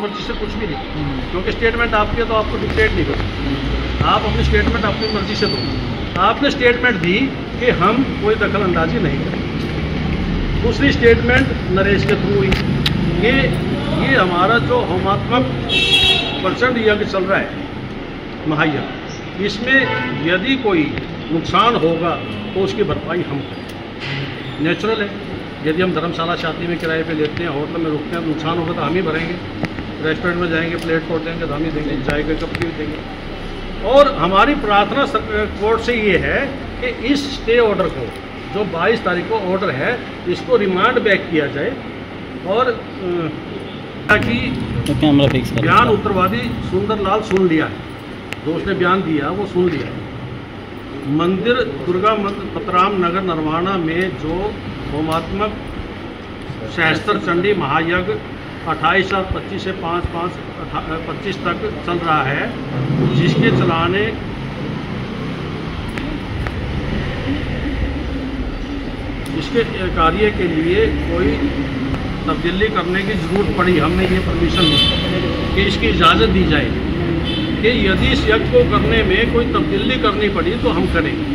मर्जी से कुछ भी नहीं, क्योंकि स्टेटमेंट आपकी है तो आपको डिक्टेट नहीं कर सकते। आप अपनी स्टेटमेंट अपनी मर्जी से दो। आपने स्टेटमेंट दी कि हम कोई दखल अंदाजी नहीं करेंगे। दूसरी स्टेटमेंट नरेश के थ्रू हुई। ये हमारा जो होमात्मक प्रचंड यज्ञ चल रहा है महायज्ञ, इसमें यदि कोई नुकसान होगा तो उसकी भरपाई हम करें। नेचुरल है, यदि हम धर्मशाला शादी में किराए पे लेते हैं, होटल में रुकते हैं, नुकसान होगा तो हम ही भरेंगे। रेस्टोरेंट में जाएंगे, प्लेट तोड़ देंगे तो हम ही देंगे, चाय के कप भी देंगे। और हमारी प्रार्थना कोर्ट से ये है कि इस स्टे ऑर्डर को, जो 22 तारीख को ऑर्डर है, इसको रिमांड बैक किया जाए और ताकि बयान उत्तरवादी सुंदरलाल सुन लिया है, जो उसने बयान दिया वो सुन लिया है। मंदिर दुर्गा पतराम नगर नरवाना में जो होमात्मक सहस्त्र चंडी महायज्ञ 28/25 से 5/5/25 तक चल रहा है, जिसके चलाने इसके कार्य के लिए कोई तब्दीली करने की ज़रूरत पड़ी, हमने ये परमिशन दी कि इसकी इजाज़त दी जाए कि यदि इस यज्ञ को करने में कोई तब्दीली करनी पड़ी तो हम करेंगे।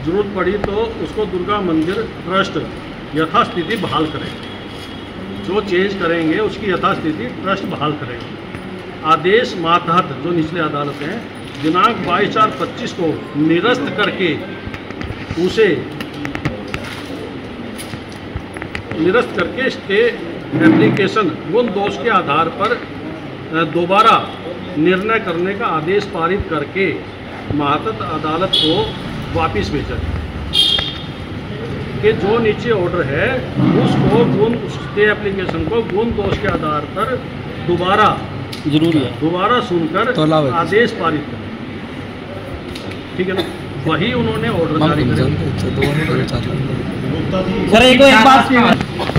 ज़रूरत पड़ी तो उसको दुर्गा मंदिर ट्रस्ट यथास्थिति बहाल करेंगे। जो चेंज करेंगे उसकी यथास्थिति ट्रस्ट बहाल करेंगे। आदेश मातहत जो निचले अदालत हैं दिनांक 22/4/25 को निरस्त करके उसे स्टे एप्लीकेशन गुण दोष के आधार पर दोबारा निर्णय करने का आदेश पारित करके मातहत अदालत को वापस भेजा कि जो नीचे ऑर्डर है उसको गुण स्टे एप्लीकेशन को गुण दोष के आधार पर दोबारा सुनकर आदेश पारित करें। ठीक है ना, वही उन्होंने ऑर्डर जारी किया। सर एक बात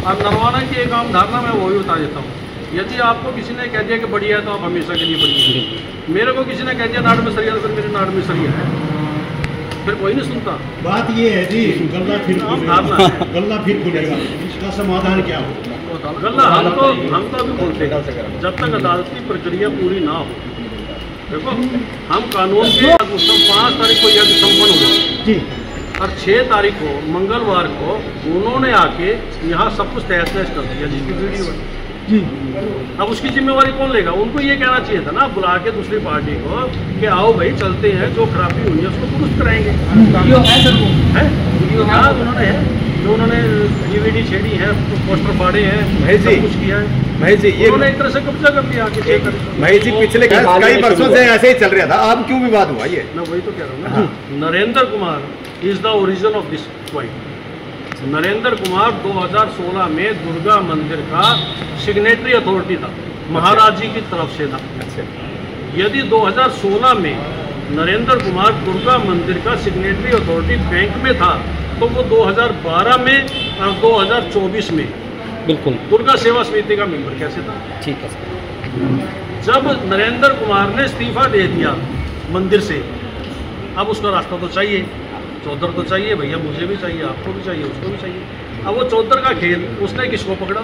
अब नरवाना की एक आम धारणा मैं वही उतार देता हूँ। यदि आपको किसी ने कह दिया कि बढ़िया है तो आप हमेशा के लिए बढ़िया। मेरे को किसी ने कह दिया नाड़ में सरिया, तो फिर मेरे नाड़ में सरिया है, फिर कोई नहीं सुनता। बात ये है जी, गल्ला फिर खुलेगा, इसका समाधान क्या हो? गल्ला हम तो अभी बोलते हैं जब तक अदालत की प्रक्रिया पूरी ना हो। देखो हम कानून के 5 तारीख को यज्ञ संपन्न हुआ जी, और 6 तारीख को मंगलवार को उन्होंने आके यहाँ सब कुछ तहस नहस कर दिया जिसकी वीडियो है जी। अब उसकी जिम्मेवारी कौन लेगा? उनको ये कहना चाहिए था ना, बुला के दूसरी पार्टी को कि आओ भाई चलते हैं, जो खराबी हुई है उसको दुरुस्त कराएंगे। उन्होंने डीवीडी छेड़ी है, पोस्टर फाड़े हैं, कुछ किया है। महेश जी ये उन्होंने एक तरह से कब्जा कर लिया। महेश जी पिछले कई वर्षों से ऐसे ही चल रहा था, अब क्यों विवाद हुआ? ये मैं वही तो कह रहा हूँ ना। Narendra Kumar is the origin of this point. Narendra Kumar 2016 में दुर्गा मंदिर का सिग्नेटरी अथॉरिटी था, महाराज जी की तरफ से था। यदि 2016 में नरेंद्र कुमार दुर्गा मंदिर का सिग्नेटरी अथॉरिटी बैंक में था तो वो 2012 में और 2024 में बिल्कुल दुर्गा सेवा समिति का मेंबर कैसे था? ठीक है सर। जब नरेंद्र कुमार ने इस्तीफा दे दिया मंदिर से, अब उसका रास्ता तो चाहिए, चौधर तो चाहिए भैया, मुझे भी चाहिए, आपको भी चाहिए, उसको भी चाहिए। अब वो चौधर का खेल, उसने किसको पकड़ा?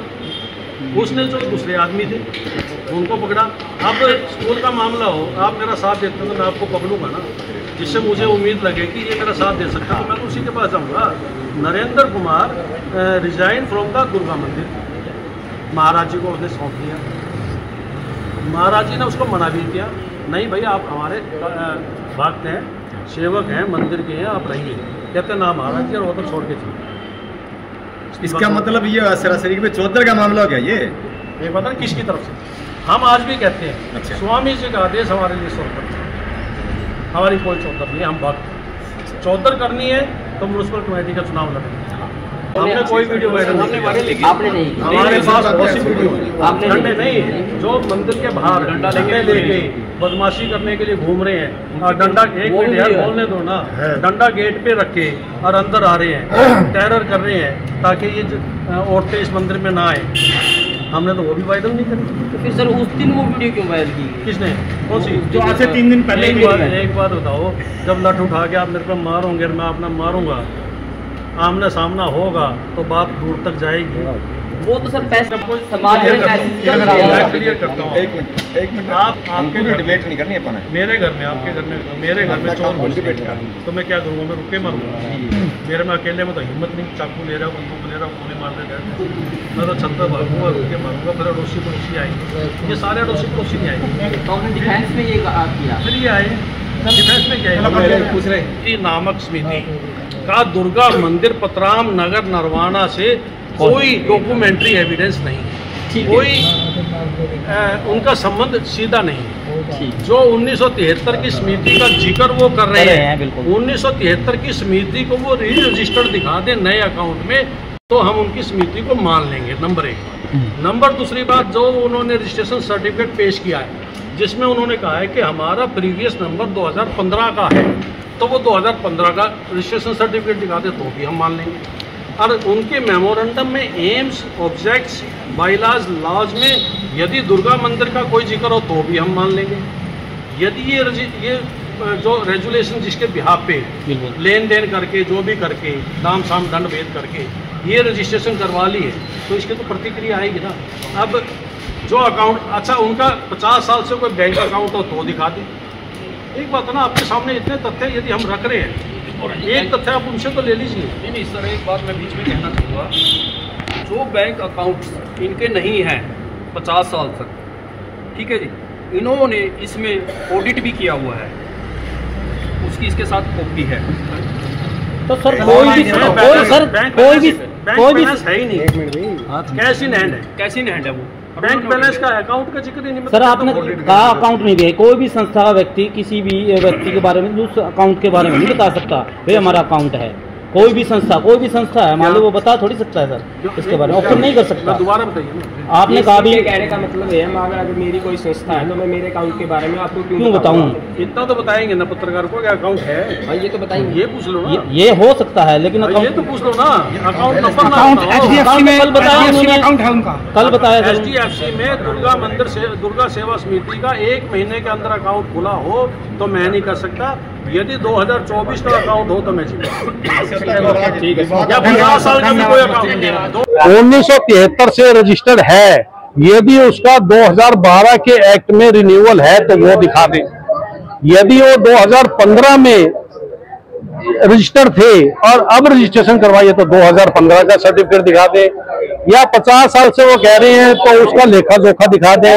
उसने जो दूसरे आदमी थे उनको पकड़ा। अब स्कूल का मामला हो, आप मेरा साथ देते हो तो मैं आपको पकड़ूंगा ना, जिससे मुझे उम्मीद लगे कि ये मेरा साथ दे सकता है, तो मैं तो उसी के पास जाऊँगा। Narendra Kumar resign from the Durga मंदिर, महाराज जी को उसने सौंप दिया। महाराज जी ने उसको मना भी किया, नहीं भाई आप हमारे भक्त हैं, सेवक हैं, मंदिर के हैं, आप रहिए। कहते ना महाराज जी, और वो तो छोड़ के चले। इसका मतलब ये सरासरी में चौधर का मामला हो गया। ये पता नहीं किसकी तरफ से। हम आज भी कहते हैं अच्छा। स्वामी जी का आदेश हमारे लिए स्वर्ग, हमारी कोई चौधर नहीं है, हम भक्त। चौधर करनी है तो म्यूनसिपल कमेटी का चुनाव लड़ेंगे। हमने कोई वीडियो वायरल आपने नहीं, हमारे पास बहुत सी वीडियो डंडे नहीं, जो मंदिर के बाहर डंडे लेके बदमाशी करने के लिए घूम रहे हैं। और डंडा एक मिनट यार बोलने दो ना, डंडा गेट पे रखे और अंदर आ रहे हैं, टेरर कर रहे हैं ताकि ये औरतें इस मंदिर में ना आए। हमने तो वो भी वायरल नहीं करी। तो फिर सर उस दिन वो वीडियो क्यों वायरल की? किसने? कौन सी? जो आज से 3 दिन पहले। एक बात बताओ, जब लठ उठा के आप मेरे को मारोगे, मैं अपना मारूंगा, आमने सामना होगा तो बात दूर तक जाएगी। वो तो सर पैसे समाज में पैसे चल रहे हैं। मैं क्लियर करता हूँ। एक मिनट आपके घर डिबेट नहीं करनी अपन मेरे घर में, आपके घर में, मेरे घर में चोर घुस गया तो मैं क्या करूँगा? मैं रुके मारूंगा? मेरे में अकेले में तो हिम्मत नहीं, चाकू ले रहा हूँ, बंदूक ले रहा हूँ, गोली मार देता है। मैं तो छत पर भागूंगा, रुके मारूंगा, फिर अड़ोसी पड़ोसी आएंगे, ये सारे अड़ोसी पड़ोसी नहीं आएंगे। तो हमने डिफेंस में ये किया। फिर ये आए डिफेंस में क्या है? पूछ रहे नामक समिति का दुर्गा मंदिर पतराम नगर नरवाना से कोई डॉक्यूमेंट्री एविडेंस नहीं है, कोई उनका संबंध सीधा नहीं है। जो 1973 की समिति का जिक्र वो कर रहे हैं, 1973 की समिति को वो री रजिस्टर्ड दिखा दें नए अकाउंट में तो हम उनकी समिति को मान लेंगे। नंबर 1। नंबर दूसरी बात, जो उन्होंने रजिस्ट्रेशन सर्टिफिकेट पेश किया है जिसमें उन्होंने कहा है कि हमारा प्रीवियस नंबर 2015 का है, तो वो 2015 का रजिस्ट्रेशन सर्टिफिकेट दिखाते तो भी हम मान लेंगे। और उनके मेमोरेंडम में एम्स, ऑब्जेक्ट्स, बाइलाज, लॉज में यदि दुर्गा मंदिर का कोई जिक्र हो तो भी हम मान लेंगे। यदि ये जो रेजुलेशन जिसके बिहाफ पे लेन देन करके जो भी करके दाम साम दंड भेद करके ये रजिस्ट्रेशन करवा ली है तो इसकी तो प्रतिक्रिया आएगी ना। अब जो अकाउंट, अच्छा उनका 50 साल से कोई बैंक अकाउंट हो तो दिखा दें। एक बात है ना, आपके सामने इतने तथ्य यदि हम रख रहे हैं और एक तथ्य आप उनसे तो ले लीजिए। नहीं सर, एक बात मैं बीच में कहना चाहूँगा, जो बैंक अकाउंट्स इनके नहीं हैं 50 साल तक, ठीक है जी, इन्होंने इसमें ऑडिट भी किया हुआ है, उसकी इसके साथ कॉपी है। तो सर कोई भी है ही नहीं, कैश इन हैंड है, कैसी नहीं है वो बैंक बैलेंस का अकाउंट का जिक्र ही नहीं। सर आपने कहा अकाउंट नहीं दिया, कोई भी संस्था व्यक्ति किसी भी व्यक्ति के बारे में उस अकाउंट के बारे में नहीं बता सकता भाई हमारा अकाउंट है। कोई भी संस्था है मान लो, वो बता थोड़ी सकता है सर इसके बारे में, ऑप्शन नहीं कर सकता। दोबारा बताइए। आपने कहा भी कहने का मतलब है अगर मेरी कोई संस्था है तो मैं मेरे अकाउंट के बारे में आपको क्यों बताऊं? इतना तो बताएंगे ना पत्रकार को, क्या अकाउंट है भाई, ये तो बताएंगे, ये पूछ लो ना। ये हो सकता है लेकिन ये अकाउंट तो पूछ लो ना, अकाउंट नंबर कल बताया उन्होंने, कल बताया सर। HDFC में दुर्गा सेवा समिति का 1 महीने के अंदर अकाउंट खुला हो तो मैं नहीं कर सकता। यदि 2024 का अकाउंट हो तो मैं ठीक है या 50 साल का भी कोई अकाउंट 1973 से रजिस्टर्ड है, यदि उसका 2012 के एक्ट में रिन्यूअल है तो वो दिखा दें। यदि वो 2015 में रजिस्टर्ड थे और अब रजिस्ट्रेशन करवाइए तो 2015 का सर्टिफिकेट दिखा दे, या 50 साल से वो कह रहे हैं तो उसका लेखा जोखा दिखा दे,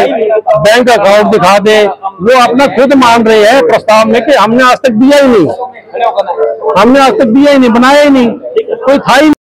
बैंक अकाउंट दिखा दे। वो अपना खुद मान रहे हैं प्रस्ताव में कि हमने आज तक दिया ही नहीं, बनाया ही नहीं, कोई था ही नहीं।